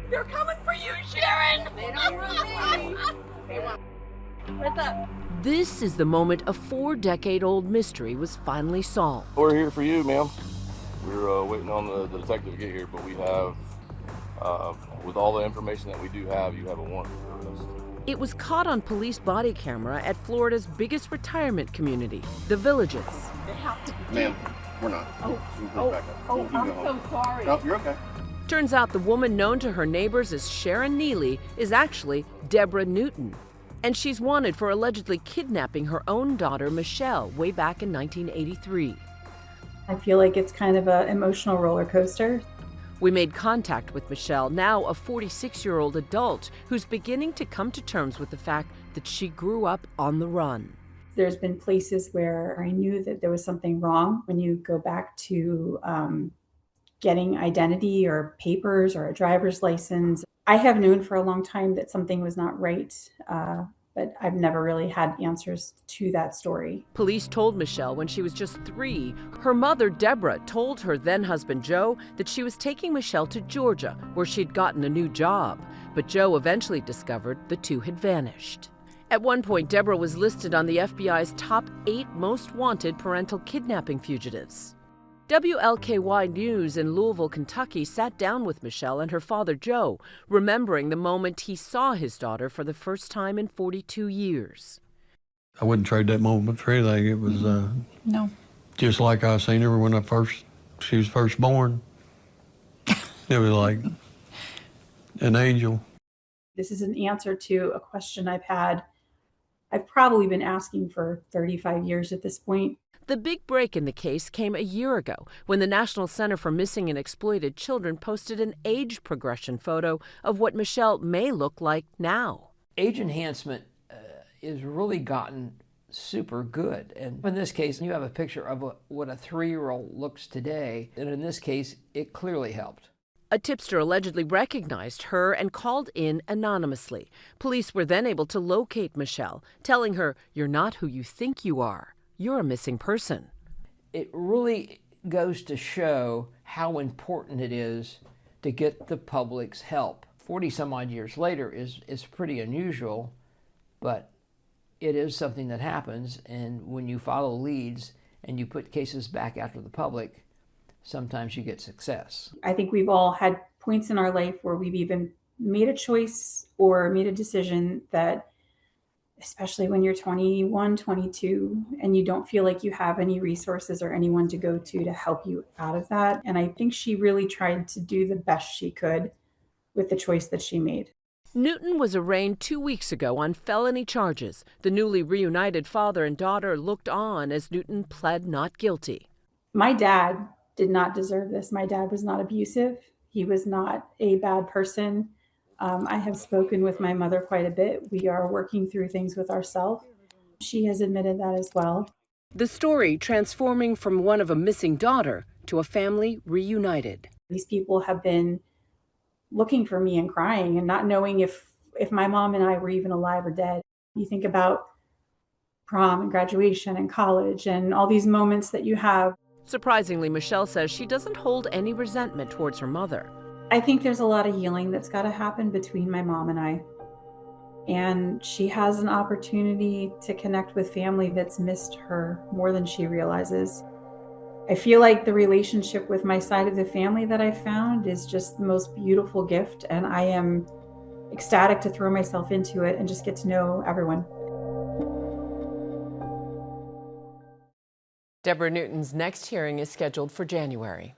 They're coming for you, Sharon! They don't want me. What's up? This is the moment a 4-decade-old mystery was finally solved. We're here for you, ma'am. We're waiting on the detective to get here, but we have, with all the information that we do have, you have a warrant for arrest. It was caught on police body camera at Florida's biggest retirement community, the Villages. They have to be. Ma'am, we're not. I'm so sorry. No, you're okay. Turns out the woman known to her neighbors as Sharon Neely is actually Debra Newton. And she's wanted for allegedly kidnapping her own daughter, Michelle, way back in 1983. I feel like it's kind of an emotional roller coaster. We made contact with Michelle, now a 46-year-old adult who's beginning to come to terms with the fact that she grew up on the run. There's been places where I knew that there was something wrong when you go back to getting identity or papers or a driver's license. I have known for a long time that something was not right, but I've never really had answers to that story. Police told Michelle when she was just 3, her mother, Debra, told her then-husband, Joe, that she was taking Michelle to Georgia, where she'd gotten a new job. But Joe eventually discovered the two had vanished. At one point, Debra was listed on the FBI's top 8 most wanted parental kidnapping fugitives. WLKY News in Louisville, Kentucky sat down with Michelle and her father, Joe, remembering the moment he saw his daughter for the first time in 42 years. I wouldn't trade that moment for anything. It was No. just like I seen her when she was first born. It was like an angel. This is an answer to a question I've probably been asking for 35 years at this point. The big break in the case came a year ago when the National Center for Missing and Exploited Children posted an age progression photo of what Michelle may look like now. Age enhancement is really gotten super good. And in this case, you have a picture of what a 3-year-old looks today. And in this case, it clearly helped. A tipster allegedly recognized her and called in anonymously. Police were then able to locate Michelle, telling her, "You're not who you think you are. You're a missing person." It really goes to show how important it is to get the public's help. 40 some odd years later is pretty unusual, but it is something that happens, and when you follow leads and you put cases back out to the public, sometimes you get success. I think we've all had points in our life where we've even made a choice or made a decision that, especially when you're 21, 22, and you don't feel like you have any resources or anyone to go to help you out of that. And I think she really tried to do the best she could with the choice that she made. Newton was arraigned 2 weeks ago on felony charges. The newly reunited father and daughter looked on as Newton pled not guilty. My dad did not deserve this. My dad was not abusive. He was not a bad person. I have spoken with my mother quite a bit. We are working through things with ourselves. She has admitted that as well. The story transforming from one of a missing daughter to a family reunited. These people have been looking for me and crying and not knowing if my mom and I were even alive or dead. You think about prom and graduation and college and all these moments that you have. Surprisingly, Michelle says she doesn't hold any resentment towards her mother. I think there's a lot of healing that's got to happen between my mom and I. And she has an opportunity to connect with family that's missed her more than she realizes. I feel like the relationship with my side of the family that I found is just the most beautiful gift. And I am ecstatic to throw myself into it and just get to know everyone. Debra Newton's next hearing is scheduled for January.